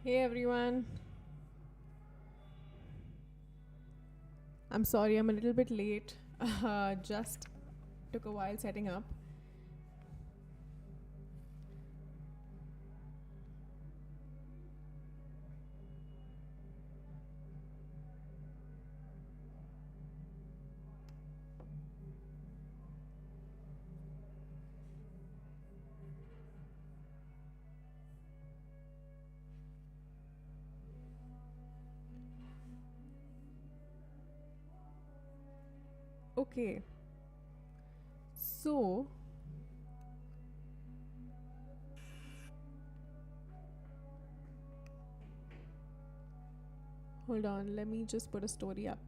Hey everyone, I'm sorry I'm a little bit late. Just took a while setting up. Okay, so hold on, let me just put a story up.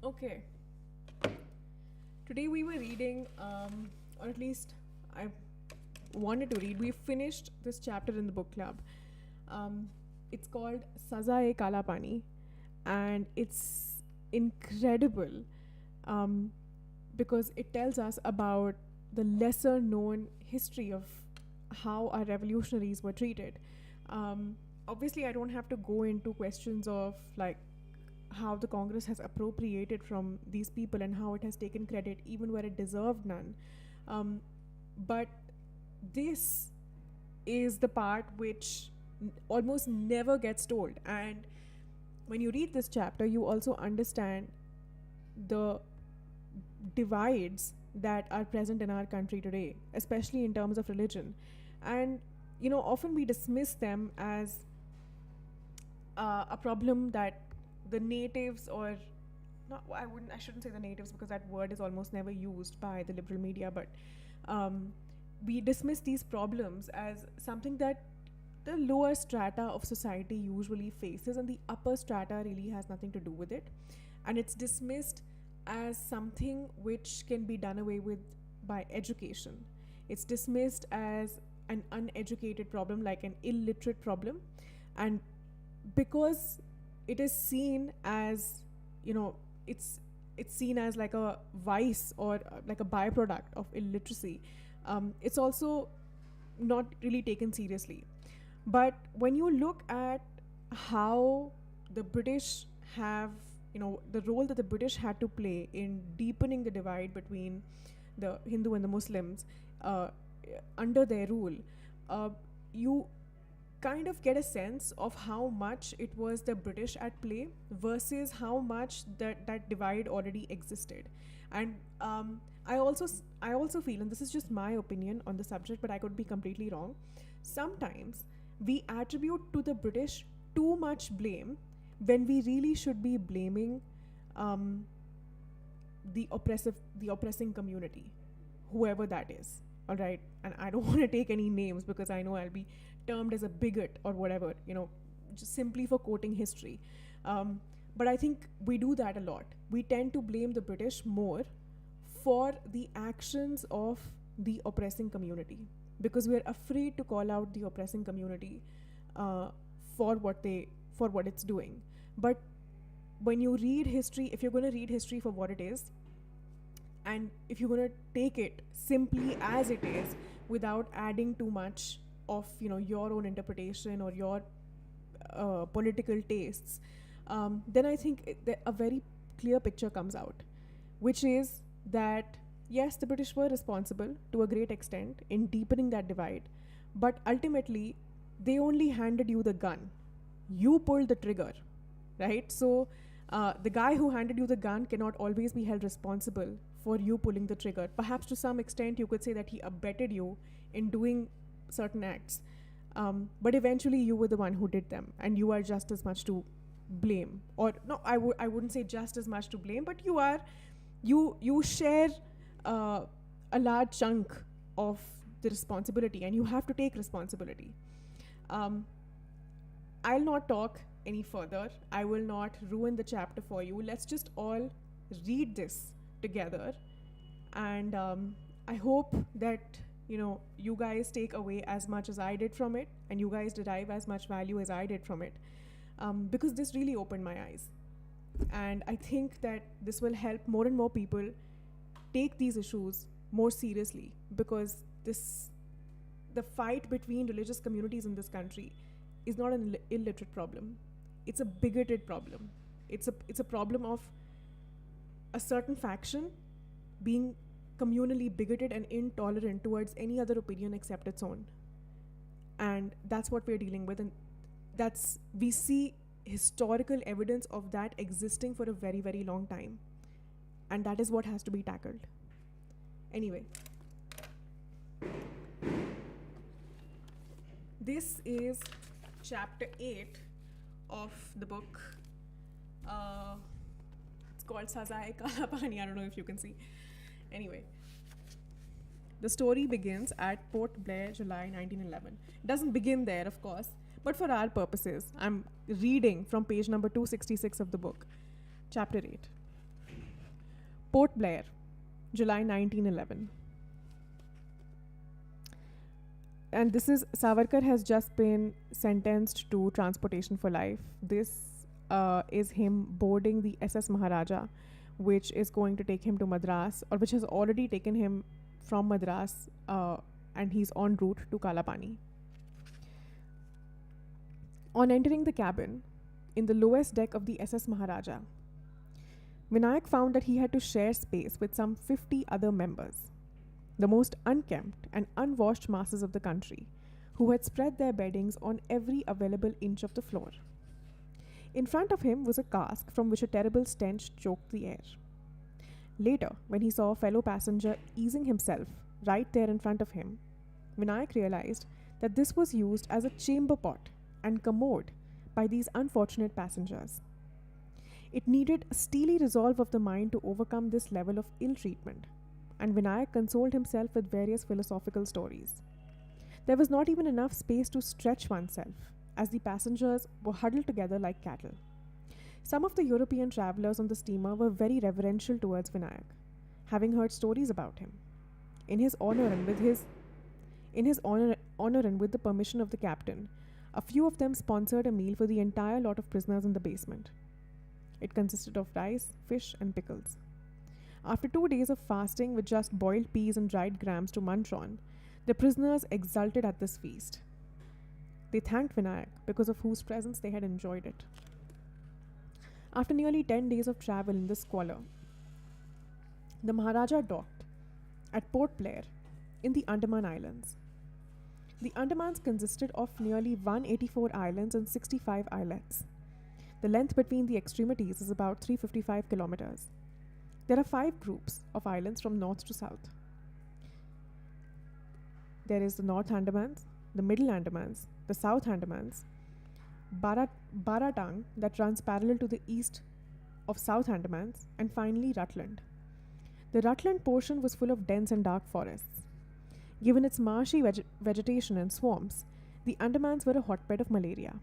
Okay, today we were reading, or at least I wanted to read. We finished this chapter in the book club. Um, it's called Saza e Kala Pani, and it's incredible um, because it tells us about the lesser known history of how our revolutionaries were treated. Obviously, I don't have to go into questions of like how the Congress has appropriated from these people and how it has taken credit even where it deserved none. Um, but this is the part which almost never gets told. And when you read this chapter, you also understand the divides that are present in our country today, especially in terms of religion. And, often we dismiss them as a problem that the natives or not I shouldn't say the natives because that word is almost never used by the liberal media, but um, we dismiss these problems as something that the lower strata of society usually faces and the upper strata really has nothing to do with it, and it's dismissed as something which can be done away with by education. It's dismissed as an uneducated problem, like an illiterate problem, and because it is seen as, you know it's it's seen as like a vice or like a byproduct of illiteracy. It's also not really taken seriously. But when you look at how the British have, the role that the British had to play in deepening the divide between the Hindu and the Muslims uh, under their rule, uh, you kind of get a sense of how much it was the British at play versus how much that divide already existed. And I also feel, and this is just my opinion on the subject, but I could be completely wrong. Sometimes we attribute to the British too much blame when we really should be blaming um, the oppressing community, whoever that is. All right, and I don't want to take any names because I know I'll be termed as a bigot or whatever, just simply for quoting history. Um, but I think we do that a lot. We tend to blame the British more for the actions of the oppressing community because we're afraid to call out the oppressing community uh, for what it's doing. But when you read history, if you're going to read history for what it is, and if you're going to take it simply as it is without adding too much of your own interpretation or your political tastes, then I think a very clear picture comes out, which is that yes, the British were responsible to a great extent in deepening that divide, but ultimately they only handed you the gun. You pulled the trigger, right? So the guy who handed you the gun cannot always be held responsible for you pulling the trigger. Perhaps to some extent, you could say that he abetted you in doing certain acts. But eventually you were the one who did them, and you are just as much to blame. Or no, I wouldn't say just as much to blame, but you share a large chunk of the responsibility, and you have to take responsibility. Um, I'll not talk any further. I will not ruin the chapter for you. Let's just all read this together, and I hope that you guys take away as much as I did from it, and you guys derive as much value as I did from it, because this really opened my eyes, and I think that this will help more and more people take these issues more seriously, because the fight between religious communities in this country is not an illiterate problem. It's a bigoted problem. It's a problem of a certain faction being communally bigoted and intolerant towards any other opinion except its own. And that's what we're dealing with, and we see historical evidence of that existing for a very, very long time. And that is what has to be tackled. Anyway, this is chapter 8 of the book. It's called Sazae Kala Pani. I don't know if you can see. Anyway, the story begins at Port Blair, July 1911. It doesn't begin there, of course, but for our purposes, I'm reading from page number 266 of the book, chapter 8. Port Blair, July 1911. And this is, Savarkar has just been sentenced to transportation for life. This is him boarding the SS Maharaja, which is going to take him to Madras, or which has already taken him from Madras, and he's en route to Kalapani. On entering the cabin, in the lowest deck of the SS Maharaja, Vinayak found that he had to share space with some 50 other members, the most unkempt and unwashed masses of the country, who had spread their beddings on every available inch of the floor. In front of him was a cask from which a terrible stench choked the air. Later, when he saw a fellow passenger easing himself right there in front of him, Vinayak realized that this was used as a chamber pot and commode by these unfortunate passengers. It needed a steely resolve of the mind to overcome this level of ill treatment, and Vinayak consoled himself with various philosophical stories. There was not even enough space to stretch oneself, as the passengers were huddled together like cattle. Some of the European travelers on the steamer were very reverential towards Vinayak, having heard stories about him. In his honor and with the permission of the captain, a few of them sponsored a meal for the entire lot of prisoners in the basement. It consisted of rice, fish, and pickles. After 2 days of fasting with just boiled peas and dried grams to munch on, the prisoners exulted at this feast. They thanked Vinayak because of whose presence they had enjoyed it. After nearly 10 days of travel in this squalor, the Maharaja docked at Port Blair in the Andaman Islands. The Andamans consisted of nearly 184 islands and 65 islets. The length between the extremities is about 355 kilometers. There are 5 groups of islands from north to south. There is the North Andamans, the Middle Andamans, the South Andamans, Baratang that runs parallel to the east of South Andamans, and finally Rutland. The Rutland portion was full of dense and dark forests. Given its marshy vegetation and swamps, the Andamans were a hotbed of malaria.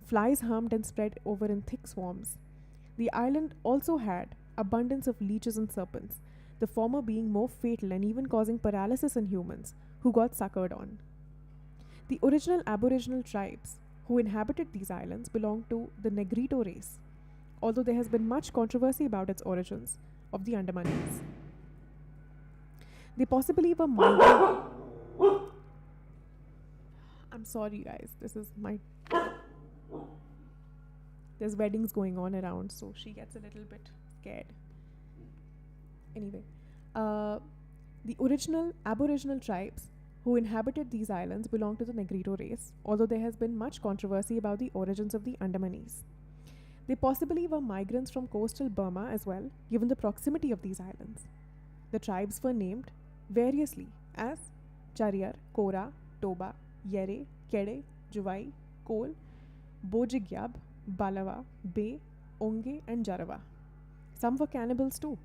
Flies hummed and spread over in thick swarms. The island also had abundance of leeches and serpents, the former being more fatal and even causing paralysis in humans who got suckered on. The original Aboriginal tribes who inhabited these islands belonged to the Negrito race, although there has been much controversy about its origins of the Andamanese. They possibly were migrant. I'm sorry, guys. There's weddings going on around, so she gets a little bit scared. Anyway, the original Aboriginal tribes who inhabited these islands belong to the Negrito race, although there has been much controversy about the origins of the Andamanese. They possibly were migrants from coastal Burma as well, given the proximity of these islands. The tribes were named variously as Chariar, Kora, Toba, Yere, Kede, Juvai, Kol, Bojigyab, Balawa, Bay, Onge, and Jarawa. Some were cannibals too.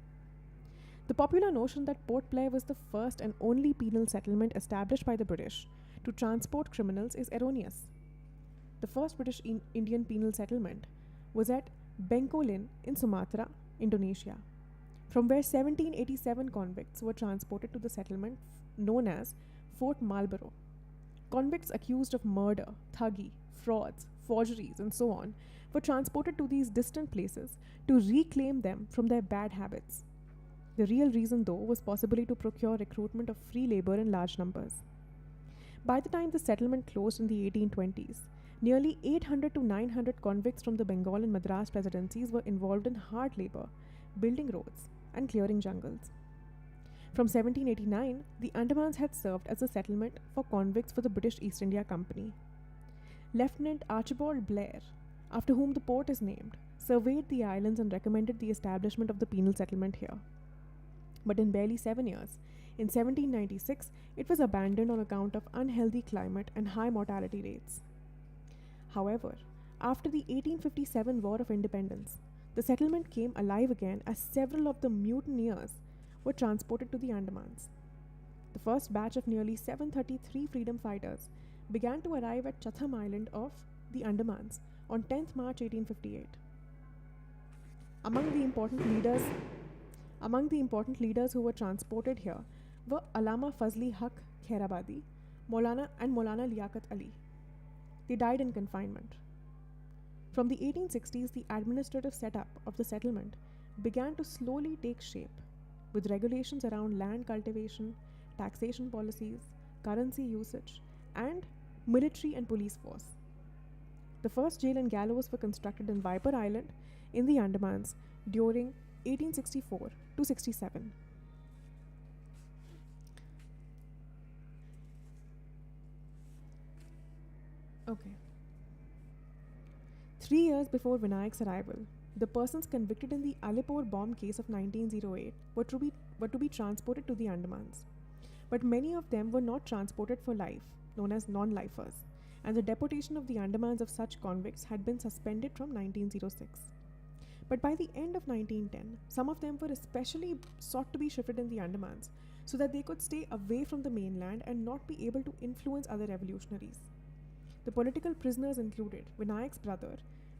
The popular notion that Port Blair was the first and only penal settlement established by the British to transport criminals is erroneous. The first British Indian penal settlement was at Bengkulu in Sumatra, Indonesia, from where 1787 convicts were transported to the settlement known as Fort Marlborough. Convicts accused of murder, thuggery, frauds, forgeries, and so on were transported to these distant places to reclaim them from their bad habits. The real reason, though, was possibly to procure recruitment of free labor in large numbers. By the time the settlement closed in the 1820s, nearly 800 to 900 convicts from the Bengal and Madras presidencies were involved in hard labor, building roads, and clearing jungles. From 1789, the Andamans had served as a settlement for convicts for the British East India Company. Lieutenant Archibald Blair, after whom the port is named, surveyed the islands and recommended the establishment of the penal settlement here. But in barely 7 years, in 1796, it was abandoned on account of unhealthy climate and high mortality rates. However, after the 1857 War of Independence, the settlement came alive again as several of the mutineers were transported to the Andamans. The first batch of nearly 733 freedom fighters began to arrive at Chatham Island of the Andamans on 10th March 1858. Among the important leaders who were transported here were Allama Fazli Haq Khairabadi, Maulana Liaquat Ali. They died in confinement. From the 1860s, the administrative setup of the settlement began to slowly take shape, with regulations around land cultivation, taxation policies, currency usage, and military and police force. The first jail and gallows were constructed in Viper Island in the Andamans during 1864 to 67. Okay. 3 years before Vinayak's arrival, the persons convicted in the Alipore bomb case of 1908 were to be transported to the Andamans. But many of them were not transported for life, known as non-lifers, and the deportation of the Andamans of such convicts had been suspended from 1906. But by the end of 1910, some of them were especially sought to be shifted in the Andamans so that they could stay away from the mainland and not be able to influence other revolutionaries. The political prisoners included Vinayak's brother,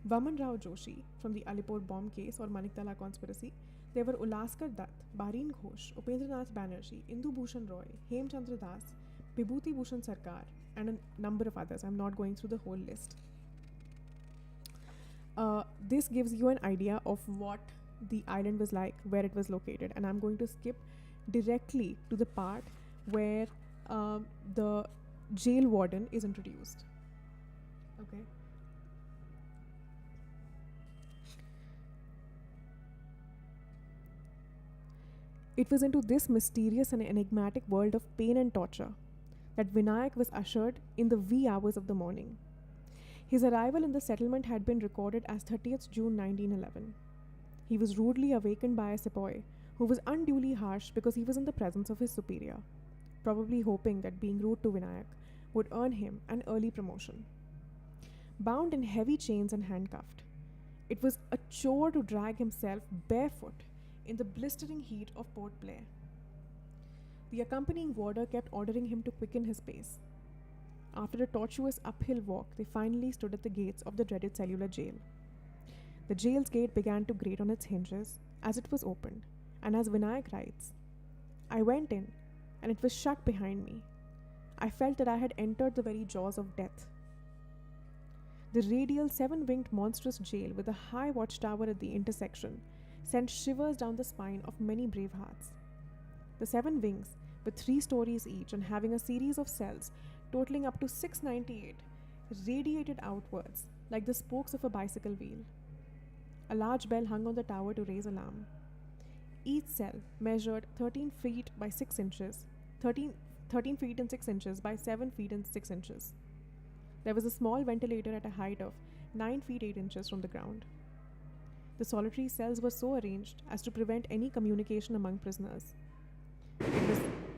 Vaman Rao Joshi from the Alipore bomb case or Maniktala conspiracy. There were Ulaskar Dutt, Barin Ghosh, Upendranath Banerjee, Indu Bhushan Roy, Hemchandra Das, Vibhuti Bhushan Sarkar, and a number of others. I'm not going through the whole list. This gives you an idea of what the island was like, where it was located, and I'm going to skip directly to the part where the jail warden is introduced. Okay. It was into this mysterious and enigmatic world of pain and torture that Vinayak was ushered in the wee hours of the morning. His arrival in the settlement had been recorded as 30th June 1911. He was rudely awakened by a sepoy who was unduly harsh because he was in the presence of his superior, probably hoping that being rude to Vinayak would earn him an early promotion. Bound in heavy chains and handcuffed, it was a chore to drag himself barefoot in the blistering heat of Port Blair. The accompanying warder kept ordering him to quicken his pace. After a tortuous uphill walk, they finally stood at the gates of the dreaded cellular jail. The jail's gate began to grate on its hinges as it was opened, and as Vinayak writes, "I went in, and it was shut behind me. I felt that I had entered the very jaws of death." The radial 7-winged monstrous jail with a high watchtower at the intersection sent shivers down the spine of many brave hearts. The 7 wings, with 3 stories each and having a series of cells totaling up to 698, radiated outwards like the spokes of a bicycle wheel. A large bell hung on the tower to raise alarm. Each cell measured 13 feet by 6 inches, 13 feet and 6 inches by 7 feet and 6 inches. There was a small ventilator at a height of 9 feet 8 inches from the ground. The solitary cells were so arranged as to prevent any communication among prisoners.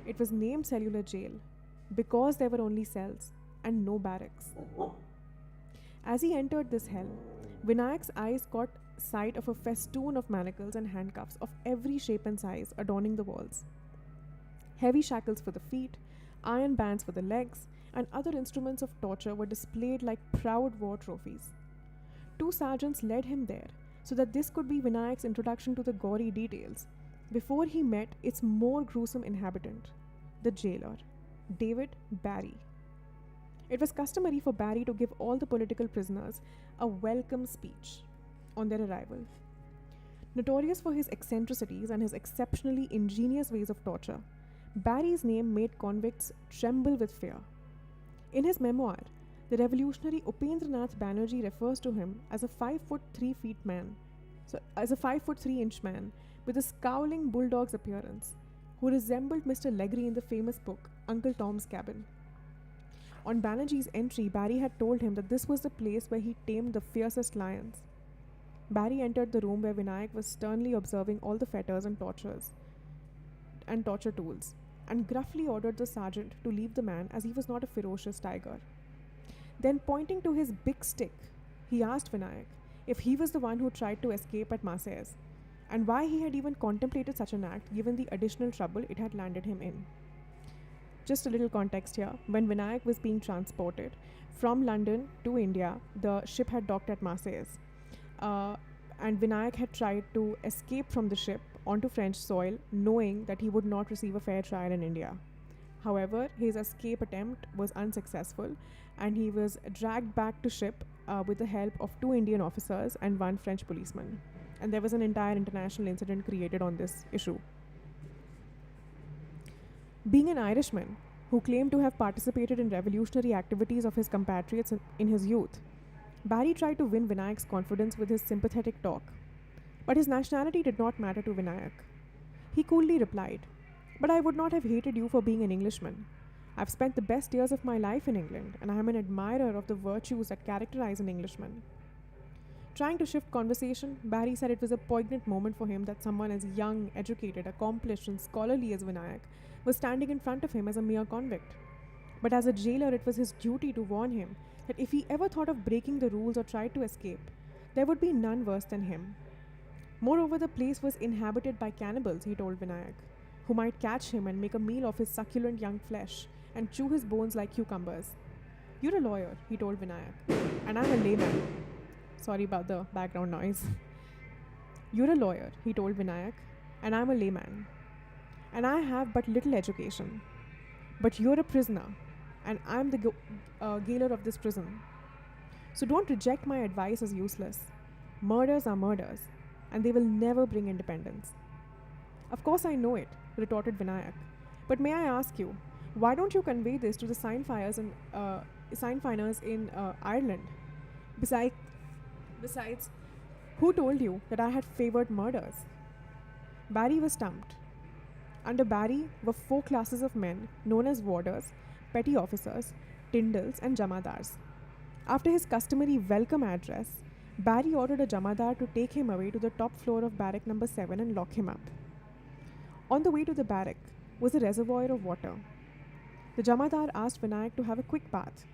It was named cellular jail because there were only cells and no barracks. As he entered this hell, Vinayak's eyes caught sight of a festoon of manacles and handcuffs of every shape and size adorning the walls. Heavy shackles for the feet, iron bands for the legs, and other instruments of torture were displayed like proud war trophies. Two sergeants led him there so that this could be Vinayak's introduction to the gory details before he met its more gruesome inhabitant, the jailer, David Barry. It was customary for Barry to give all the political prisoners a welcome speech on their arrival. Notorious for his eccentricities and his exceptionally ingenious ways of torture, Barry's name made convicts tremble with fear. In his memoir, the revolutionary Upendranath Banerjee refers to him as a 5'3" man, as a 5'3" man with a scowling bulldog's appearance, who resembled Mr. Legree in the famous book Uncle Tom's Cabin. On Banerjee's entry, Barry had told him that this was the place where he tamed the fiercest lions. Barry entered the room where Vinayak was sternly observing all the fetters and torture tools, and gruffly ordered the sergeant to leave the man as he was not a ferocious tiger. Then, pointing to his big stick, he asked Vinayak if he was the one who tried to escape at Marseilles, and why he had even contemplated such an act given the additional trouble it had landed him in. Just a little context here. When Vinayak was being transported from London to India, the ship had docked at Marseilles. And Vinayak had tried to escape from the ship onto French soil, knowing that he would not receive a fair trial in India. However, his escape attempt was unsuccessful, and he was dragged back to ship with the help of 2 Indian officers and 1 French policeman. And there was an entire international incident created on this issue. Being an Irishman who claimed to have participated in revolutionary activities of his compatriots in his youth, Barry tried to win Vinayak's confidence with his sympathetic talk. But his nationality did not matter to Vinayak. He coolly replied, "But I would not have hated you for being an Englishman. I've spent the best years of my life in England, and I am an admirer of the virtues that characterize an Englishman." Trying to shift conversation, Barry said it was a poignant moment for him that someone as young, educated, accomplished, and scholarly as Vinayak was standing in front of him as a mere convict. But as a jailer, it was his duty to warn him that if he ever thought of breaking the rules or tried to escape, there would be none worse than him. Moreover, the place was inhabited by cannibals, he told Vinayak, who might catch him and make a meal of his succulent young flesh and chew his bones like cucumbers. "You're a lawyer," he told Vinayak, "and I'm a layman." Sorry about the background noise. "You're a lawyer," he told Vinayak, "and I'm a layman. And I have but little education. But you're a prisoner, and I'm the gaoler of this prison. So don't reject my advice as useless. Murders are murders, and they will never bring independence." "Of course I know it," retorted Vinayak. "But may I ask you, why don't you convey this to the sign finers in Ireland? Besides, who told you that I had favored murders?" Barry was stumped. Under Barry were 4 classes of men known as warders, petty officers, tindals, and jamadars. After his customary welcome address, Barry ordered a jamadar to take him away to the top floor of barrack number 7 and lock him up. On the way to the barrack was a reservoir of water. The jamadar asked Vinayak to have a quick bath.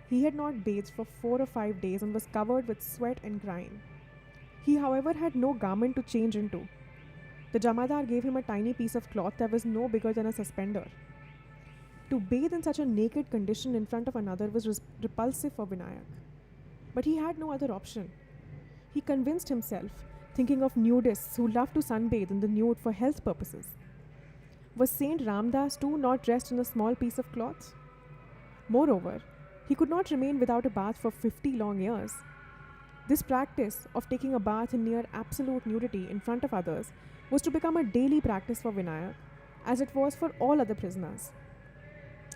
He had not bathed for 4 or 5 days and was covered with sweat and grime. He, however, had no garment to change into. The jamadar gave him a tiny piece of cloth that was no bigger than a suspender. To bathe in such a naked condition in front of another was repulsive for Vinayak. But he had no other option. He convinced himself, thinking of nudists who loved to sunbathe in the nude for health purposes. Was Saint Ramdas too not dressed in a small piece of cloth? Moreover, he could not remain without a bath for 50 long years. This practice of taking a bath in near absolute nudity in front of others was to become a daily practice for Vinayak, as it was for all other prisoners.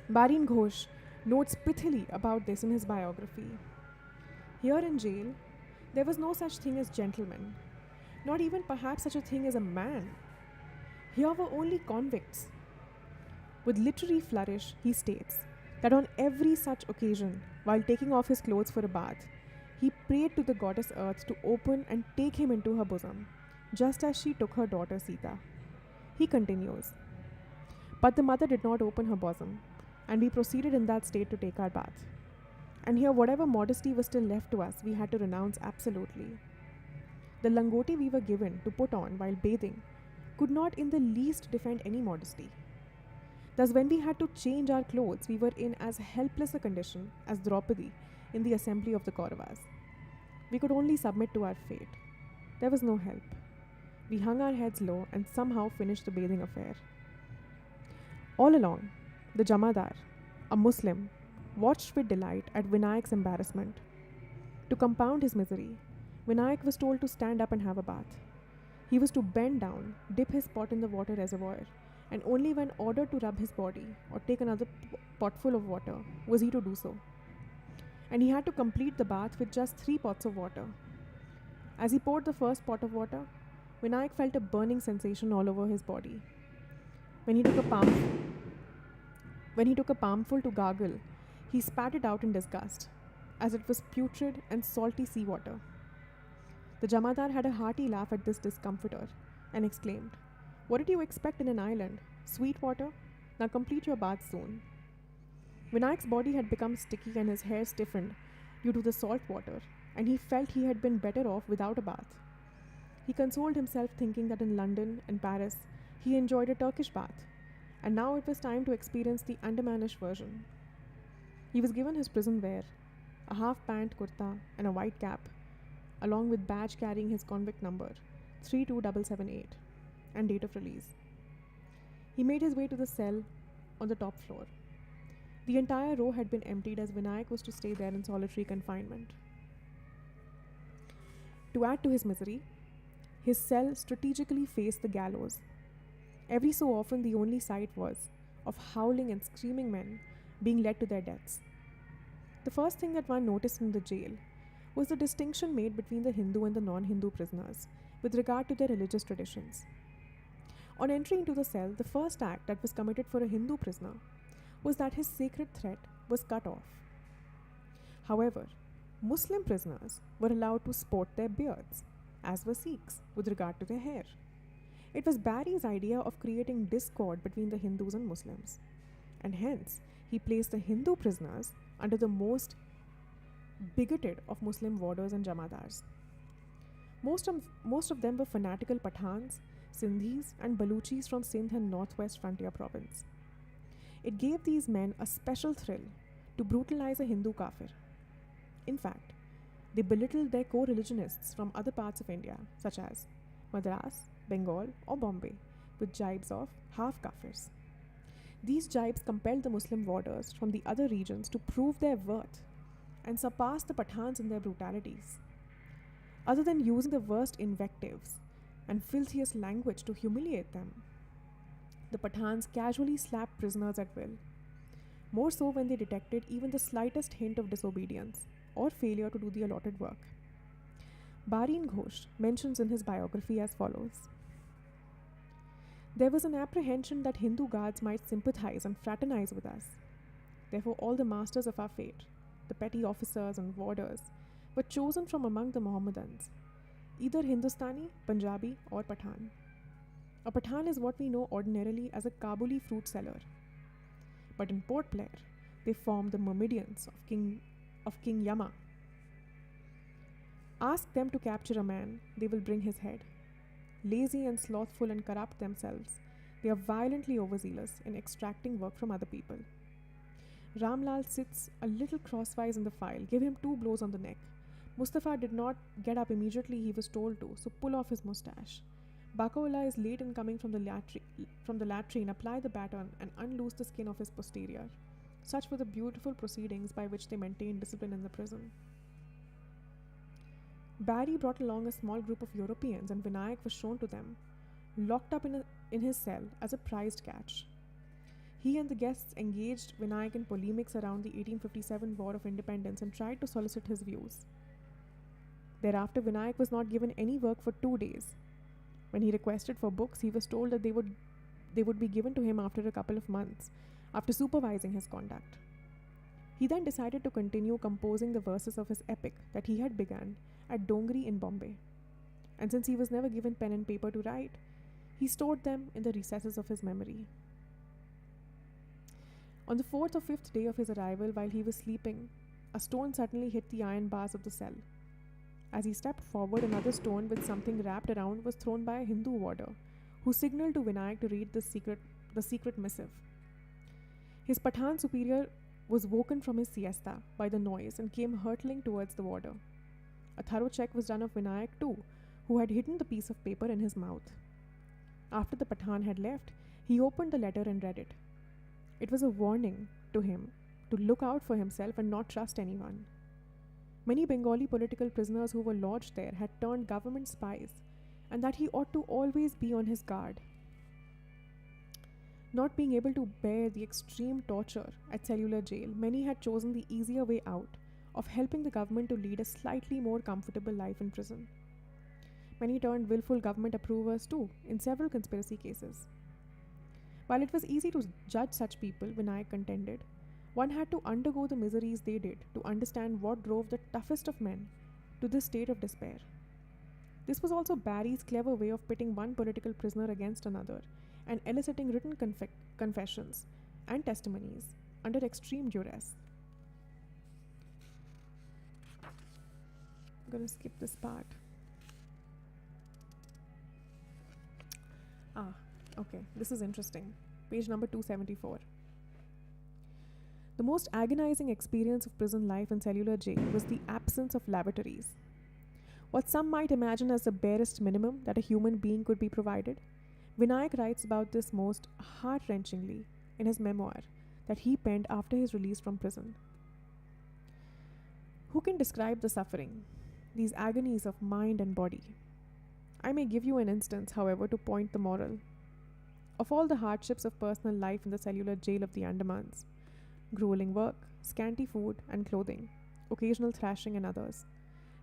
Barin Ghosh notes pithily about this in his biography. Here in jail, there was no such thing as gentlemen, not even perhaps such a thing as a man. Here were only convicts. With literary flourish, he states that on every such occasion, while taking off his clothes for a bath, he prayed to the goddess Earth to open and take him into her bosom, just as she took her daughter Sita. He continues, "But the mother did not open her bosom. and we proceeded in that state to take our bath. And here, whatever modesty was still left to us, we had to renounce absolutely. The langoti we were given to put on while bathing could not in the least defend any modesty. Thus, when we had to change our clothes, we were in as helpless a condition as Draupadi in the assembly of the Kauravas. We could only submit to our fate. There was no help. We hung our heads low and somehow finished the bathing affair. All along, the Jamadar, a Muslim, watched with delight at Vinayak's embarrassment. To compound his misery, Vinayak was told to stand up and have a bath. He was to bend down, dip his pot in the water reservoir, and only when ordered to rub his body or take another potful of water was he to do so. And he had to complete the bath with just 3 pots of water. As he poured the first pot of water, Vinayak felt a burning sensation all over his body. When he took a palmful to gargle, he spat it out in disgust, as it was putrid and salty seawater. The Jamadar had a hearty laugh at this discomfitor and exclaimed, "What did you expect in an island? Sweet water? Now complete your bath soon." Vinayak's body had become sticky and his hair stiffened due to the salt water, and he felt he had been better off without a bath. He consoled himself thinking that in London and Paris he enjoyed a Turkish bath, and now it was time to experience the Andamanish version. He was given his prison wear, a half pant kurta and a white cap, along with badge carrying his convict number 32778 and date of release. He made his way to the cell on the top floor. The entire row had been emptied as Vinayak was to stay there in solitary confinement. To add to his misery, his cell strategically faced the gallows. Every so often the only sight was of howling and screaming men being led to their deaths. The first thing that one noticed in the jail was the distinction made between the Hindu and the non-Hindu prisoners with regard to their religious traditions. On entry into the cell, the first act that was committed for a Hindu prisoner was that his sacred thread was cut off. However, Muslim prisoners were allowed to sport their beards, as were Sikhs with regard to their hair. It was Barry's idea of creating discord between the Hindus and Muslims, and hence he placed the Hindu prisoners under the most bigoted of Muslim warders and Jamadars. Most of them were fanatical Pathans, Sindhis, and Baluchis from Sindh and northwest frontier province. It gave these men a special thrill to brutalize a Hindu kafir. In fact, they belittled their co-religionists from other parts of India, such as Madras, Bengal, or Bombay, with jibes of half kafirs. These jibes compelled the Muslim warders from the other regions to prove their worth and surpass the Pathans in their brutalities. Other than using the worst invectives and filthiest language to humiliate them, the Pathans casually slapped prisoners at will, more so when they detected even the slightest hint of disobedience or failure to do the allotted work. Barin Ghosh mentions in his biography as follows: "There was an apprehension that Hindu guards might sympathize and fraternize with us. Therefore, all the masters of our fate, the petty officers and warders, were chosen from among the Mohammedans, either Hindustani, Punjabi, or Pathan. A Pathan is what we know ordinarily as a Kabuli fruit seller. But in Port Blair, they form the myrmidons of King Yama. Ask them to capture a man, they will bring his head. Lazy and slothful and corrupt themselves, they are violently overzealous in extracting work from other people. Ramlal sits a little crosswise in the file. Give him 2 blows on the neck. Mustafa did not get up immediately he was told to, so pull off his mustache. Bakaullah is late in coming from the latrine, apply the baton and unloose the skin of his posterior. Such were the beautiful proceedings by which they maintained discipline in the prison." Barry brought along a small group of Europeans and Vinayak was shown to them, locked up in his cell as a prized catch. He and the guests engaged Vinayak in polemics around the 1857 War of Independence and tried to solicit his views. Thereafter, Vinayak was not given any work for 2 days. When he requested for books, he was told that they would be given to him after a couple of months, after supervising his conduct. He then decided to continue composing the verses of his epic that he had begun at Dongri in Bombay. And since he was never given pen and paper to write, he stored them in the recesses of his memory. On the fourth or fifth day of his arrival, while he was sleeping, a stone suddenly hit the iron bars of the cell. As he stepped forward, another stone with something wrapped around was thrown by a Hindu warder, who signaled to Vinayak to read the secret missive. His Pathan superior was woken from his siesta by the noise and came hurtling towards the warder. A thorough check was done of Vinayak too, who had hidden the piece of paper in his mouth. After the Pathan had left, he opened the letter and read it. It was a warning to him to look out for himself and not trust anyone. Many Bengali political prisoners who were lodged there had turned government spies, and that he ought to always be on his guard. Not being able to bear the extreme torture at cellular jail, many had chosen the easier way out of helping the government to lead a slightly more comfortable life in prison. Many turned willful government approvers too, in several conspiracy cases. While it was easy to judge such people, Vinayak contended, one had to undergo the miseries they did to understand what drove the toughest of men to this state of despair. This was also Barry's clever way of pitting one political prisoner against another and eliciting written confessions and testimonies under extreme duress. I'm going to skip this part. Okay, this is interesting. Page number 274. The most agonizing experience of prison life in cellular jail was the absence of lavatories. What some might imagine as the barest minimum that a human being could be provided, Vinayak writes about this most heart-wrenchingly in his memoir that he penned after his release from prison. Who can describe the suffering, these agonies of mind and body? I may give you an instance, however, to point the moral. Of all the hardships of personal life in the cellular jail of the Andamans, grueling work, scanty food and clothing, occasional thrashing and others,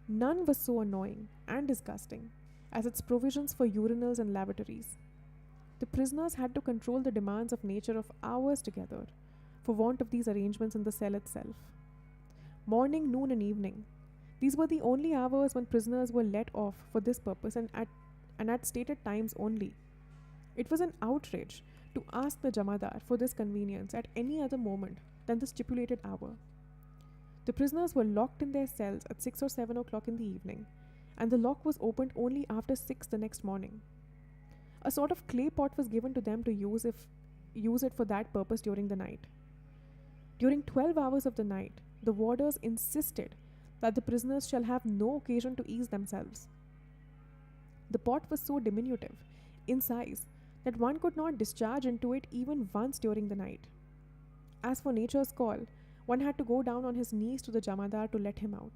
none was so annoying and disgusting as its provisions for urinals and lavatories. The prisoners had to control the demands of nature of hours together for want of these arrangements in the cell itself. Morning, noon and evening, these were the only hours when prisoners were let off for this purpose and at stated times only. It was an outrage to ask the Jamadar for this convenience at any other moment than the stipulated hour. The prisoners were locked in their cells at 6 or 7 o'clock in the evening, and the lock was opened only after 6 the next morning. A sort of clay pot was given to them to use it for that purpose during the night. During 12 hours of the night, the warders insisted that the prisoners shall have no occasion to ease themselves. The pot was so diminutive in size that one could not discharge into it even once during the night. As for nature's call, one had to go down on his knees to the Jamadar to let him out.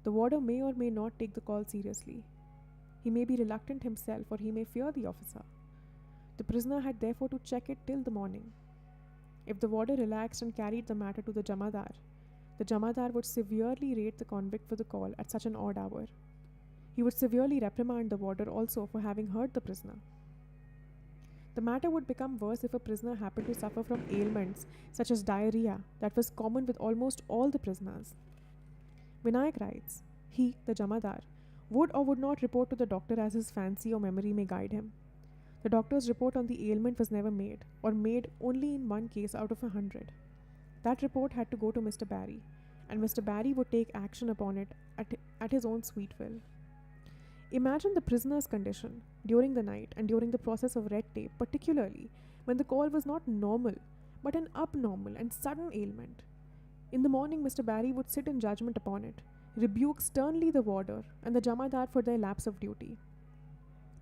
The warder may or may not take the call seriously. He may be reluctant himself or he may fear the officer. The prisoner had therefore to check it till the morning. If the warder relaxed and carried the matter to the Jamadar would severely rate the convict for the call at such an odd hour. He would severely reprimand the warder also for having hurt the prisoner. The matter would become worse if a prisoner happened to suffer from ailments such as diarrhea that was common with almost all the prisoners. Vinayak writes, he, the Jamadar, would or would not report to the doctor as his fancy or memory may guide him. The doctor's report on the ailment was never made, or made only in one case out of 100. That report had to go to Mr. Barry, and Mr. Barry would take action upon it at his own sweet will. Imagine the prisoner's condition during the night and during the process of red tape, particularly when the call was not normal, but an abnormal and sudden ailment. In the morning, Mr. Barry would sit in judgment upon it, rebuke sternly the warder and the Jamadar for their lapse of duty.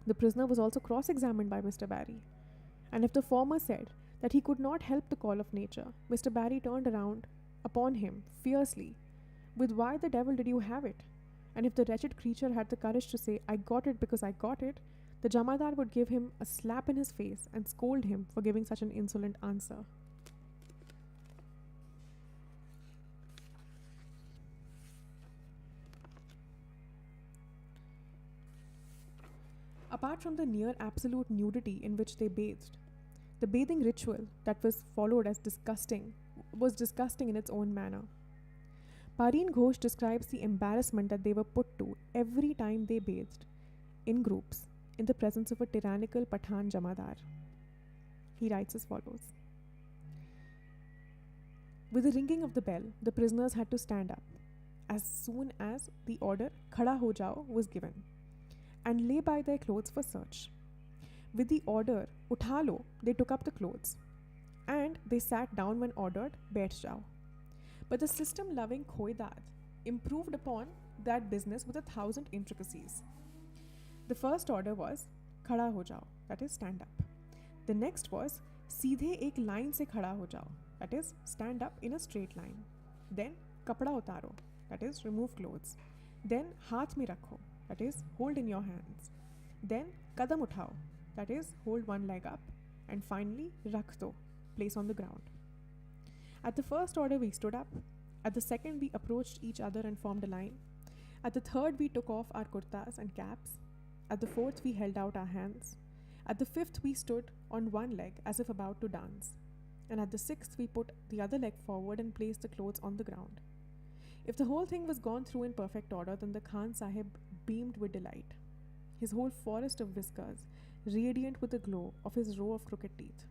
The prisoner was also cross-examined by Mr. Barry, and if the former said that he could not help the call of nature, Mr. Barry turned around upon him fiercely with, "Why the devil did you have it?" And if the wretched creature had the courage to say, "I got it because I got it," the Jamadar would give him a slap in his face and scold him for giving such an insolent answer. Apart from the near absolute nudity in which they bathed, the bathing ritual that was followed was disgusting in its own manner. Pareen Ghosh describes the embarrassment that they were put to every time they bathed, in groups, in the presence of a tyrannical Pathan Jamadar. He writes as follows. With the ringing of the bell, the prisoners had to stand up as soon as the order "Khada ho jao" was given and lay by their clothes for search. With the order "Utha lo," they took up the clothes and they sat down when ordered "Baith jao." But the system loving Khoidad improved upon that business with 1,000 intricacies. The first order was "Khada ho jao," that is, stand up. The next was "Seedhe ek line se khada ho jao," that is, stand up in a straight line. Then "Kapda utaro," that is, remove clothes. Then "Haath mein rakho," that is, hold in your hands. Then "Kadam uthao," that is, hold one leg up. And finally "Rakh do," place on the ground. At the first order, we stood up. At the second, we approached each other and formed a line. At the third, we took off our kurtas and caps. At the fourth, we held out our hands. At the fifth, we stood on one leg as if about to dance. And at the sixth, we put the other leg forward and placed the clothes on the ground. If the whole thing was gone through in perfect order, then the Khan Sahib beamed with delight. His whole forest of whiskers radiant with the glow of his row of crooked teeth,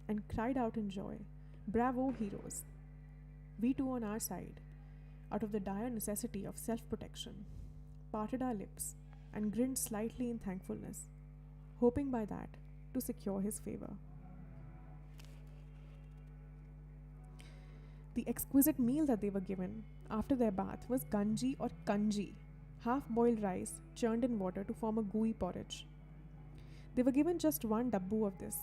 and cried out in joy, "Bravo, heroes!" We too, on our side, out of the dire necessity of self-protection, parted our lips and grinned slightly in thankfulness, hoping by that to secure his favor. The exquisite meal that they were given after their bath was ganji or kanji, half-boiled rice churned in water to form a gooey porridge. They were given just one dabbu of this.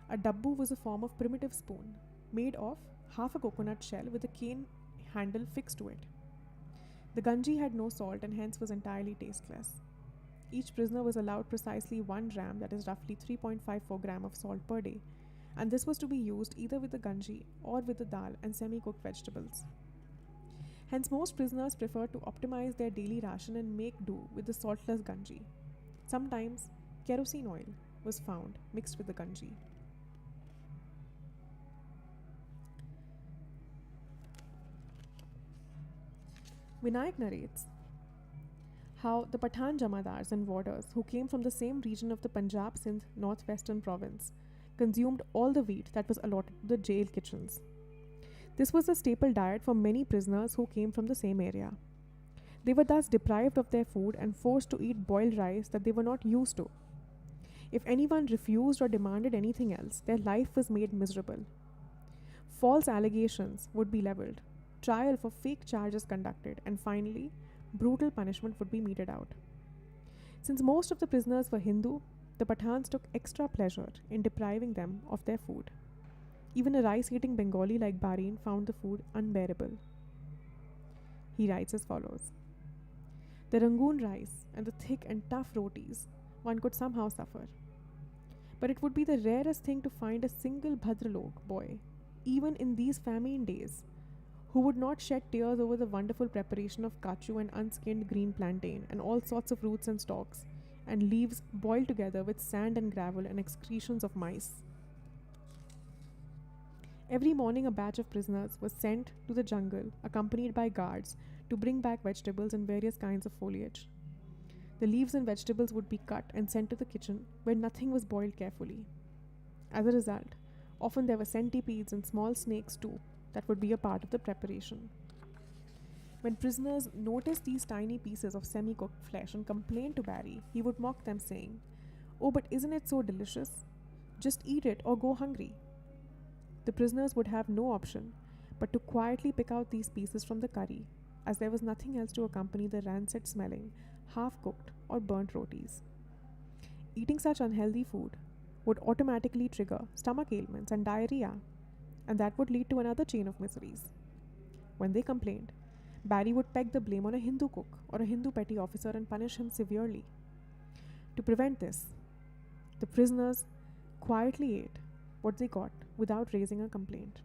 A dabbu was a form of primitive spoon made of half a coconut shell with a cane handle fixed to it. The ganji had no salt and hence was entirely tasteless. Each prisoner was allowed precisely 1 gram, that is roughly 3.54 gram of salt per day, and this was to be used either with the ganji or with the dal and semi-cooked vegetables. Hence, most prisoners preferred to optimize their daily ration and make do with the saltless ganji. Sometimes, kerosene oil was found mixed with the ganji. Vinayak narrates how the Pathan Jamadars and warders who came from the same region of the Punjab Sindh northwestern province consumed all the wheat that was allotted to the jail kitchens. This was a staple diet for many prisoners who came from the same area. They were thus deprived of their food and forced to eat boiled rice that they were not used to. If anyone refused or demanded anything else, their life was made miserable. False allegations would be leveled, trial for fake charges conducted, and finally, brutal punishment would be meted out. Since most of the prisoners were Hindu, the Pathans took extra pleasure in depriving them of their food. Even a rice-eating Bengali like Barin found the food unbearable. He writes as follows: "The Rangoon rice and the thick and tough rotis one could somehow suffer. But it would be the rarest thing to find a single Bhadralok boy, even in these famine days, who would not shed tears over the wonderful preparation of kachu and unskinned green plantain and all sorts of roots and stalks and leaves boiled together with sand and gravel and excretions of mice. Every morning a batch of prisoners was sent to the jungle accompanied by guards to bring back vegetables and various kinds of foliage. The leaves and vegetables would be cut and sent to the kitchen where nothing was boiled carefully. As a result, often there were centipedes and small snakes too that would be a part of the preparation. When prisoners noticed these tiny pieces of semi-cooked flesh and complained to Barry, he would mock them saying, 'Oh, but isn't it so delicious? Just eat it or go hungry.' The prisoners would have no option but to quietly pick out these pieces from the curry, as there was nothing else to accompany the rancid-smelling, half-cooked or burnt rotis. Eating such unhealthy food would automatically trigger stomach ailments and diarrhea, and that would lead to another chain of miseries. When they complained, Barry would peg the blame on a Hindu cook or a Hindu petty officer and punish him severely. To prevent this, the prisoners quietly ate what they got without raising a complaint.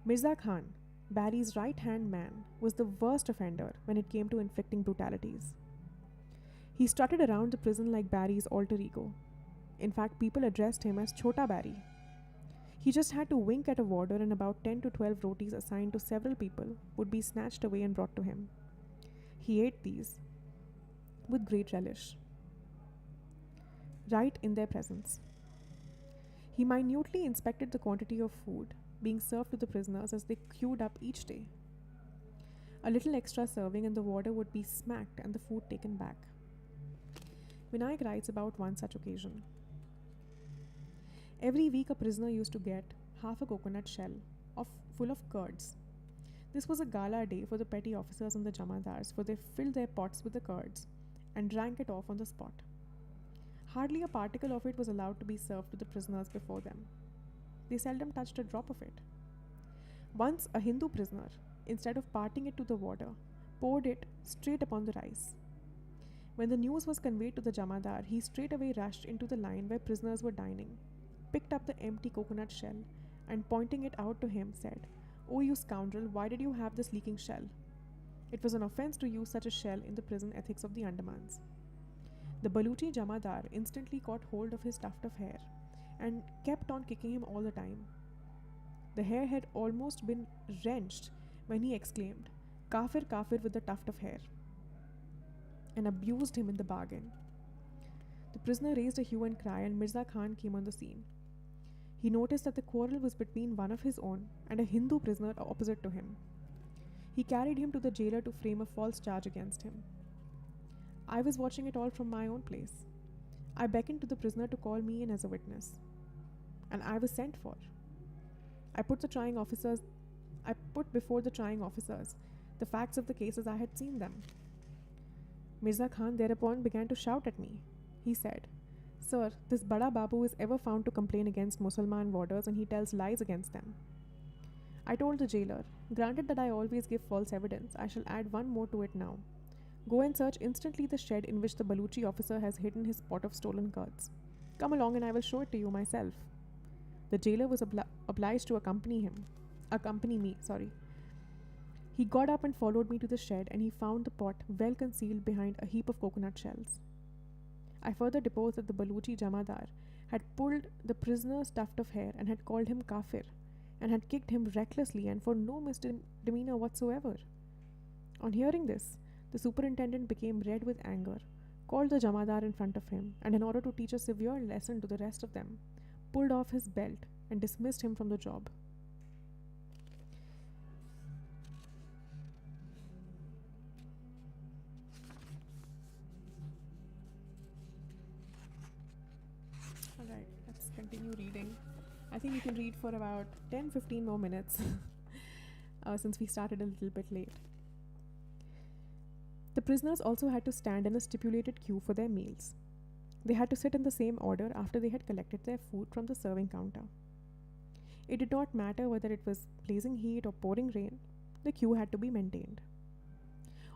Mirza Khan, Barry's right-hand man, was the worst offender when it came to inflicting brutalities. He strutted around the prison like Barry's alter ego. In fact, people addressed him as Chota Barry. He just had to wink at a warder and about 10 to 12 rotis assigned to several people would be snatched away and brought to him. He ate these with great relish, right in their presence. He minutely inspected the quantity of food being served to the prisoners as they queued up each day. A little extra serving and the warder would be smacked and the food taken back. Vinayak writes about one such occasion. Every week a prisoner used to get half a coconut shell full of curds. This was a gala day for the petty officers and the jamadars, for they filled their pots with the curds and drank it off on the spot. Hardly a particle of it was allowed to be served to the prisoners before them. They seldom touched a drop of it. Once a Hindu prisoner, instead of parting it to the warder, poured it straight upon the rice. When the news was conveyed to the jamadar, he straightway rushed into the line where prisoners were dining, picked up the empty coconut shell, and pointing it out to him said, "Oh, you scoundrel, why did you have this leaking shell?" It was an offense to use such a shell in the prison ethics of the Andamans. The Baluchi jamadar instantly caught hold of his tuft of hair and kept on kicking him all the time. The hair had almost been wrenched when he exclaimed, "Kafir, kafir," with the tuft of hair, and abused him in the bargain. The prisoner raised a hue and cry, and Mirza Khan came on the scene. He noticed that the quarrel was between one of his own and a Hindu prisoner opposite to him. He carried him to the jailer to frame a false charge against him. I was watching it all from my own place. I beckoned to the prisoner to call me in as a witness, and I was sent for. I put before the trying officers the facts of the case as I had seen them. Mirza Khan thereupon began to shout at me. He said, "Sir, this Bada Babu is ever found to complain against Musalman warders, and he tells lies against them." I told the jailer, "Granted that I always give false evidence, I shall add one more to it now. Go and search instantly the shed in which the Baluchi officer has hidden his pot of stolen curds. Come along and I will show it to you myself." The jailer was obliged to accompany me. He got up and followed me to the shed, and he found the pot well concealed behind a heap of coconut shells. I further deposed that the Baluchi jamadar had pulled the prisoner's tuft of hair and had called him kafir, and had kicked him recklessly and for no misdemeanor whatsoever. On hearing this, the superintendent became red with anger, called the jamadar in front of him, and in order to teach a severe lesson to the rest of them, pulled off his belt and dismissed him from the job. Alright, let's continue reading. I think we can read for about 10-15 more minutes since we started a little bit late. The prisoners also had to stand in a stipulated queue for their meals. They had to sit in the same order after they had collected their food from the serving counter. It did not matter whether it was blazing heat or pouring rain, the queue had to be maintained.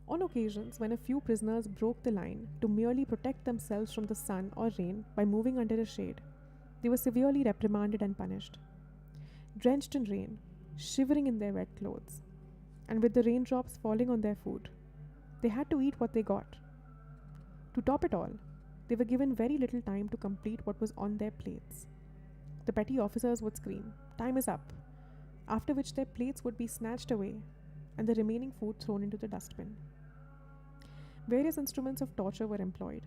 On occasions, when a few prisoners broke the line to merely protect themselves from the sun or rain by moving under a shade, they were severely reprimanded and punished. Drenched in rain, shivering in their wet clothes, and with the raindrops falling on their food, they had to eat what they got. To top it all, they were given very little time to complete what was on their plates. The petty officers would scream, "Time is up," after which their plates would be snatched away and the remaining food thrown into the dustbin. Various instruments of torture were employed.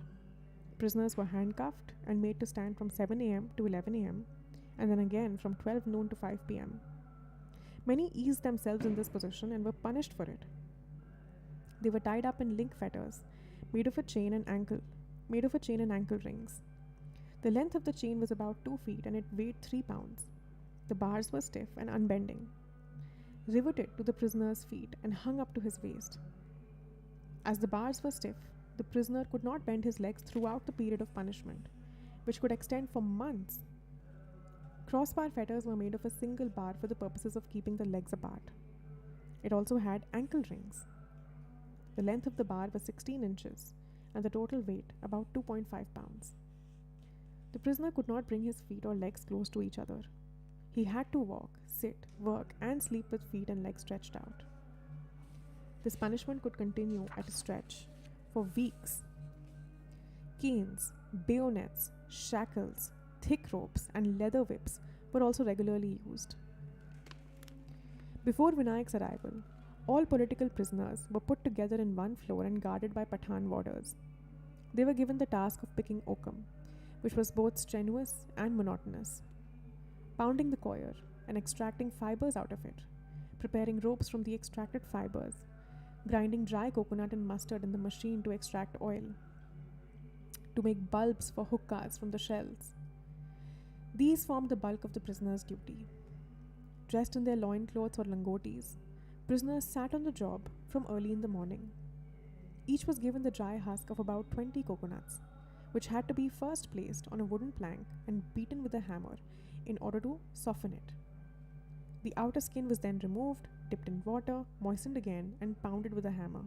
Prisoners were handcuffed and made to stand from 7 a.m. to 11 a.m. and then again from 12 noon to 5 p.m. Many eased themselves in this position and were punished for it. They were tied up in link fetters made of a chain and ankle rings. The length of the chain was about 2 feet and it weighed 3 pounds. The bars were stiff and unbending, riveted to the prisoner's feet and hung up to his waist. As the bars were stiff, the prisoner could not bend his legs throughout the period of punishment, which could extend for months. Crossbar fetters were made of a single bar for the purposes of keeping the legs apart. It also had ankle rings. The length of the bar was 16 inches and the total weight about 2.5 pounds. The prisoner could not bring his feet or legs close to each other. He had to walk, sit, work, and sleep with feet and legs stretched out. This punishment could continue at a stretch for weeks. Canes, bayonets, shackles, thick ropes, and leather whips were also regularly used. Before Vinayak's arrival, all political prisoners were put together in one floor and guarded by Pathan warders. They were given the task of picking oakum, which was both strenuous and monotonous. Pounding the coir, and extracting fibers out of it, preparing ropes from the extracted fibers, grinding dry coconut and mustard in the machine to extract oil, to make bulbs for hookahs from the shells. These formed the bulk of the prisoners' duty. Dressed in their loincloths or langotis, prisoners sat on the job from early in the morning. Each was given the dry husk of about 20 coconuts, which had to be first placed on a wooden plank and beaten with a hammer in order to soften it. The outer skin was then removed, dipped in water, moistened again, and pounded with a hammer.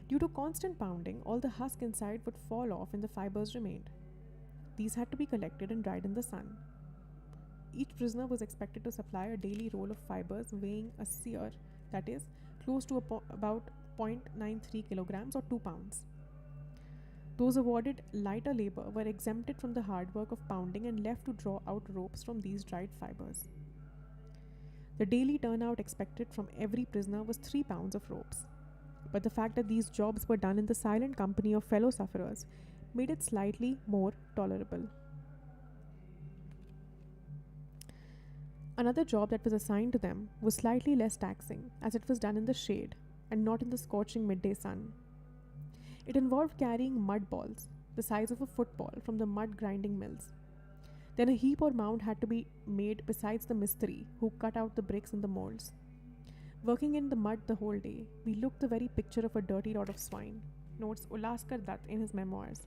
Due to constant pounding, all the husk inside would fall off and the fibers remained. These had to be collected and dried in the sun. Each prisoner was expected to supply a daily roll of fibers weighing a seer, that is, close to about 0.93 kilograms or 2 pounds. Those awarded lighter labor were exempted from the hard work of pounding and left to draw out ropes from these dried fibers. The daily turnout expected from every prisoner was 3 pounds of ropes, but the fact that these jobs were done in the silent company of fellow sufferers made it slightly more tolerable. Another job that was assigned to them was slightly less taxing, as it was done in the shade and not in the scorching midday sun. It involved carrying mud balls, the size of a football, from the mud grinding mills. Then a heap or mound had to be made besides the mistri, who cut out the bricks in the molds. Working in the mud the whole day, we looked the very picture of a dirty lot of swine, notes Ulaskar Dutt in his memoirs,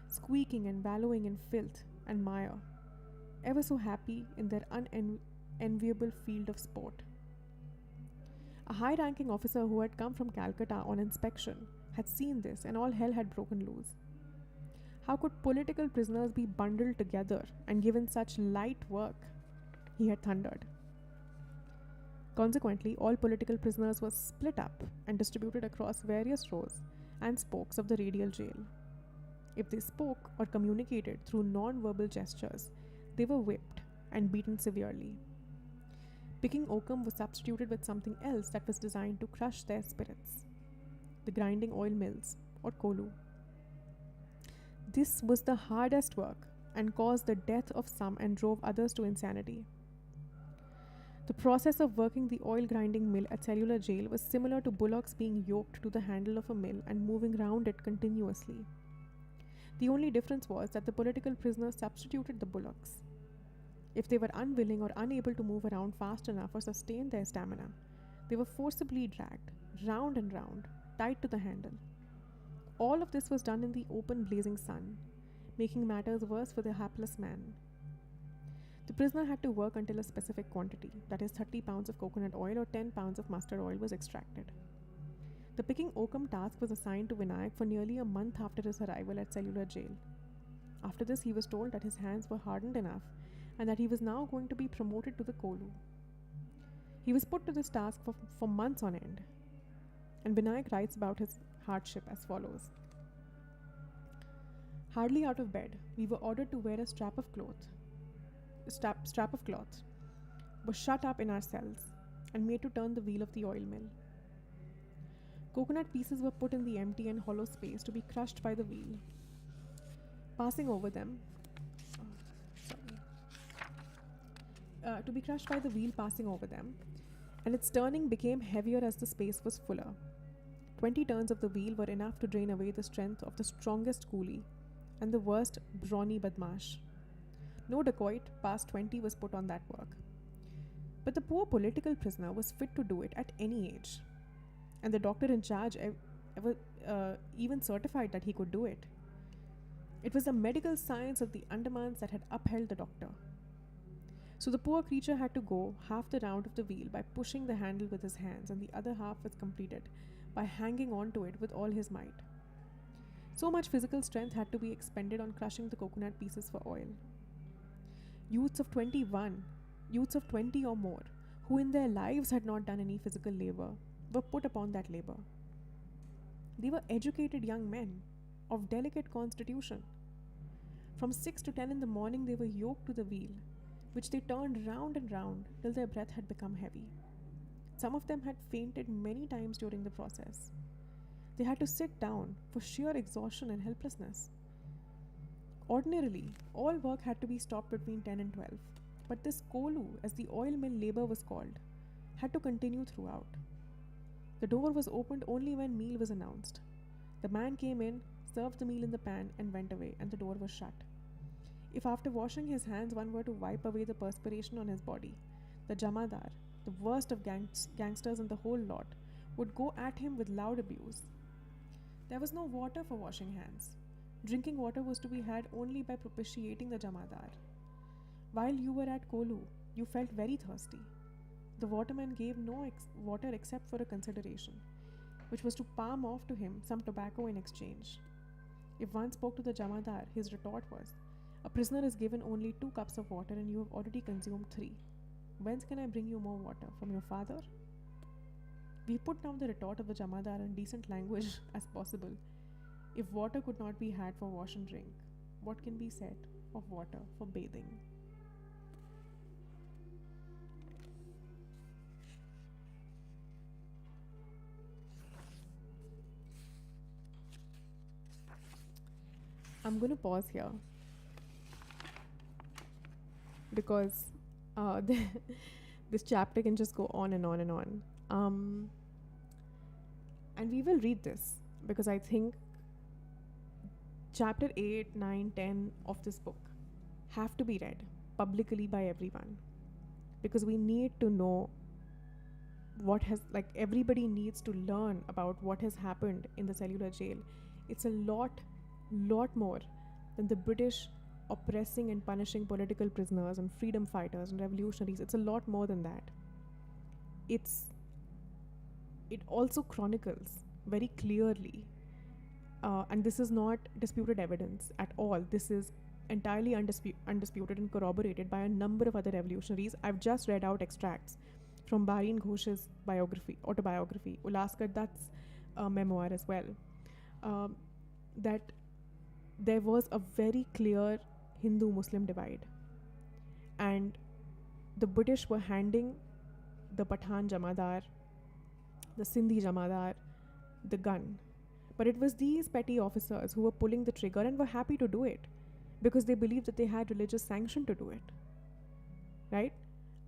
squeaking and wallowing in filth and mire, ever so happy in their unenviable field of sport. A high-ranking officer who had come from Calcutta on inspection had seen this, and all hell had broken loose. How could political prisoners be bundled together and given such light work? He had thundered. Consequently, all political prisoners were split up and distributed across various rows and spokes of the radial jail. If they spoke or communicated through non-verbal gestures, they were whipped and beaten severely. Picking oakum was substituted with something else that was designed to crush their spirits: the grinding oil mills, or kolu. This was the hardest work and caused the death of some and drove others to insanity. The process of working the oil grinding mill at cellular jail was similar to bullocks being yoked to the handle of a mill and moving round it continuously. The only difference was that the political prisoners substituted the bullocks. If they were unwilling or unable to move around fast enough or sustain their stamina, they were forcibly dragged round and round, tied to the handle. All of this was done in the open blazing sun, making matters worse for the hapless man. The prisoner had to work until a specific quantity, that is 30 pounds of coconut oil or 10 pounds of mustard oil, was extracted. The picking oakum task was assigned to Vinayak for nearly a month after his arrival at cellular jail. After this, he was told that his hands were hardened enough and that he was now going to be promoted to the kolu. He was put to this task for months on end, and Vinayak writes about his hardship as follows. Hardly out of bed, we were ordered to wear a strap of cloth, were shut up in our cells and made to turn the wheel of the oil mill. Coconut pieces were put in the empty and hollow space to be crushed by the wheel. Passing over them, and its turning became heavier as the space was fuller. 20 turns of the wheel were enough to drain away the strength of the strongest coolie and the worst brawny badmash. No dacoit past 20 was put on that work. But the poor political prisoner was fit to do it at any age, and the doctor in charge even certified that he could do it. It was the medical science of the Andamans that had upheld the doctor. So the poor creature had to go half the round of the wheel by pushing the handle with his hands, and the other half was completed by hanging on to it with all his might. So much physical strength had to be expended on crushing the coconut pieces for oil. Youths of 20 or more, who in their lives had not done any physical labor, were put upon that labor. They were educated young men of delicate constitution. From 6 to 10 in the morning they were yoked to the wheel, which they turned round and round till their breath had become heavy. Some of them had fainted many times during the process. They had to sit down for sheer exhaustion and helplessness. Ordinarily, all work had to be stopped between 10 and 12, But this Kolu, as the oil mill labor was called, had to continue throughout. The door was opened only when meal was announced. The man came in, served the meal in the pan, and went away, and the door was shut. If after washing his hands one were to wipe away the perspiration on his body, the Jamadar, the worst of gangsters in the whole lot, would go at him with loud abuse. There was no water for washing hands. Drinking water was to be had only by propitiating the Jamadar. While you were at Kolu, you felt very thirsty. The waterman gave no water except for a consideration, which was to palm off to him some tobacco in exchange. If one spoke to the Jamadar, his retort was, "A prisoner is given only 2 cups of water and you have already consumed 3. Whence can I bring you more water? From your father?" We put down the retort of the Jamadar in decent language as possible. If water could not be had for wash and drink, what can be said of water for bathing? I'm going to pause here because this chapter can just go on and on and on. And we will read this because I think chapter 8, 9, 10 of this book have to be read publicly by everyone, because we need to know what has, like, everybody needs to learn about what has happened in the cellular jail. It's a lot more than the British oppressing and punishing political prisoners and freedom fighters and revolutionaries. It's a lot more than that. It also chronicles very clearly, and this is not disputed evidence at all. This is entirely undisputed and corroborated by a number of other revolutionaries. I've just read out extracts from Bareen Ghosh's autobiography, Ulaskar Dutt's memoir as well, that there was a very clear Hindu-Muslim divide, and the British were handing the Pathan Jamadar, the Sindhi Jamadar, the gun. But it was these petty officers who were pulling the trigger and were happy to do it because they believed that they had religious sanction to do it, right?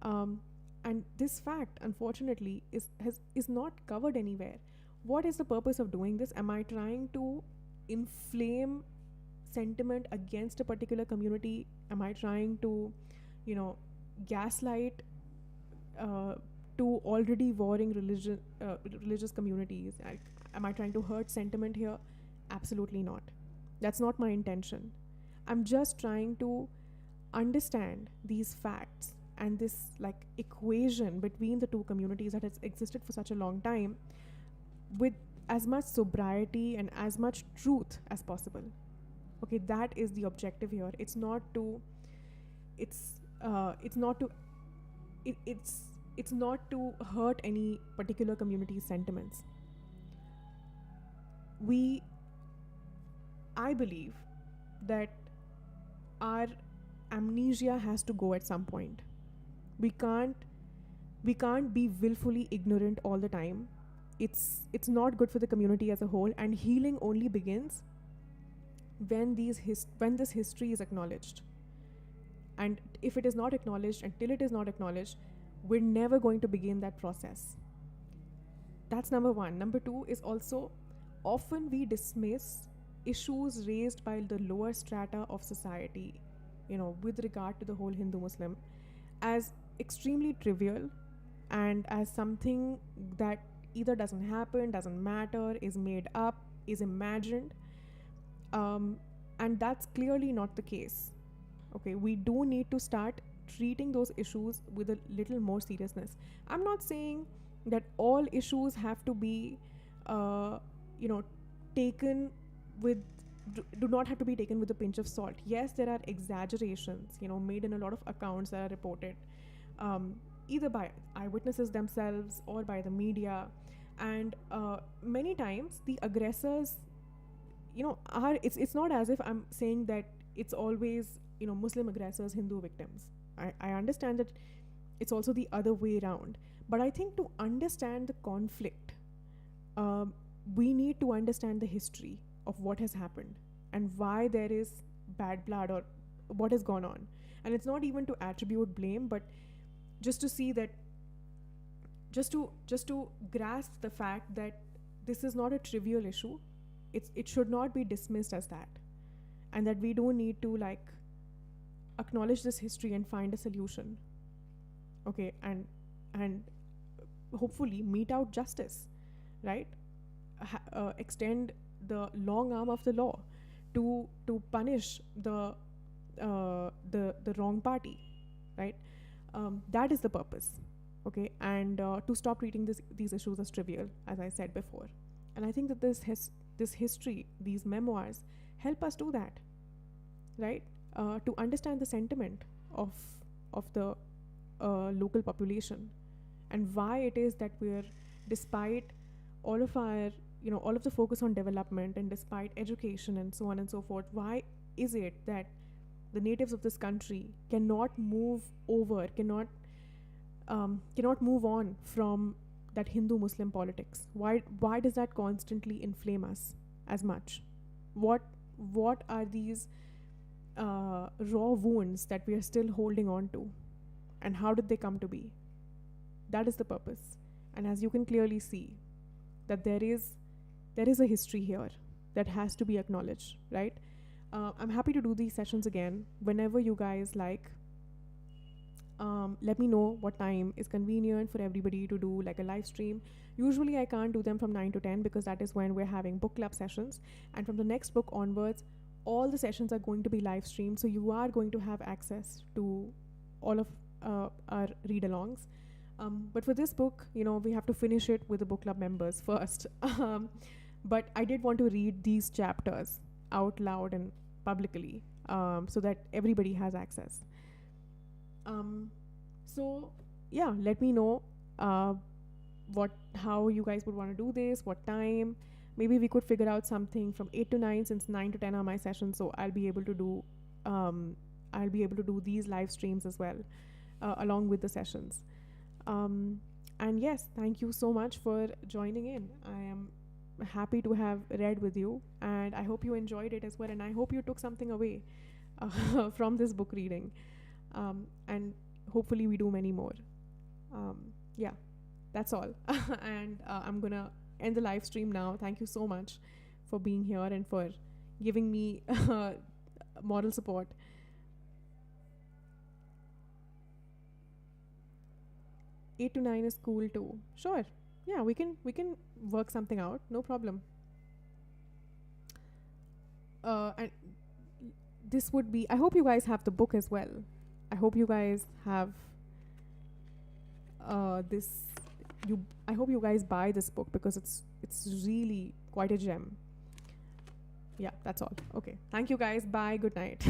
And this fact, unfortunately, is not covered anywhere. What is the purpose of doing this? Am I trying to inflame sentiment against a particular community? Am I trying to, gaslight to already warring religious communities? Am I trying to hurt sentiment here? Absolutely not. That's not my intention. I'm just trying to understand these facts and this equation between the two communities that has existed for such a long time with as much sobriety and as much truth as possible. Okay, that is the objective here. It's not to hurt any particular community's sentiments. I believe that our amnesia has to go at some point. We can't be willfully ignorant all the time. It's not good for the community as a whole, and healing only begins when this history is acknowledged. And if it is not acknowledged, until it is not acknowledged, we're never going to begin that process. That's number one. Number two is also, often we dismiss issues raised by the lower strata of society, with regard to the whole Hindu-Muslim, as extremely trivial and as something that either doesn't happen, doesn't matter, is made up, is imagined. And that's clearly not the case. Okay, we do need to start treating those issues with a little more seriousness. I'm not saying that all issues have to be, taken with, do not have to be taken with a pinch of salt. Yes, there are exaggerations, made in a lot of accounts that are reported, either by eyewitnesses themselves or by the media. And many times the aggressors, it's not as if I'm saying that it's always, Muslim aggressors, Hindu victims. I understand that it's also the other way around. But I think to understand the conflict, we need to understand the history of what has happened and why there is bad blood or what has gone on. And it's not even to attribute blame, but just to see that, just to grasp the fact that this is not a trivial issue. It should not be dismissed as that, and that we do need to like acknowledge this history and find a solution. Okay, and hopefully mete out justice, right? Extend the long arm of the law to punish the wrong party, right? That is the purpose. Okay, and to stop treating these issues as trivial, as I said before. And I think that this history, these memoirs, help us do that, right? To understand the sentiment of the local population, and why it is that we're, despite all of our, all of the focus on development, and despite education and so on and so forth, why is it that the natives of this country cannot move over, cannot move on from that Hindu-Muslim politics? Why does that constantly inflame us as much? What are these raw wounds that we are still holding on to, and how did they come to be? That is the purpose. And as you can clearly see, that there is a history here that has to be acknowledged, right? I'm happy to do these sessions again whenever you guys like. Let me know what time is convenient for everybody to do like a live stream. Usually I can't do them from 9 to 10 because that is when we're having book club sessions, and from the next book onwards all the sessions are going to be live streamed, so you are going to have access to all of our read-alongs. But for this book, we have to finish it with the book club members first. But I did want to read these chapters out loud and publicly, so that everybody has access. So yeah, let me know how you guys would want to do this, what time. Maybe we could figure out something from 8 to 9, since 9 to 10 are my sessions, so I'll be able to do these live streams as well, along with the sessions. And yes, thank you so much for joining in. I am happy to have read with you, and I hope you enjoyed it as well, and I hope you took something away from this book reading, and hopefully we do many more. Yeah, that's all. And I'm gonna end the live stream now. Thank you so much for being here and for giving me moral support. Eight to 9 is cool too. Sure. Yeah, we can work something out. No problem. And this would be, I hope you guys have the book as well. I hope you guys have I hope you guys buy this book, because it's really quite a gem. Yeah, that's all. Okay. Thank you guys. Bye. Good night.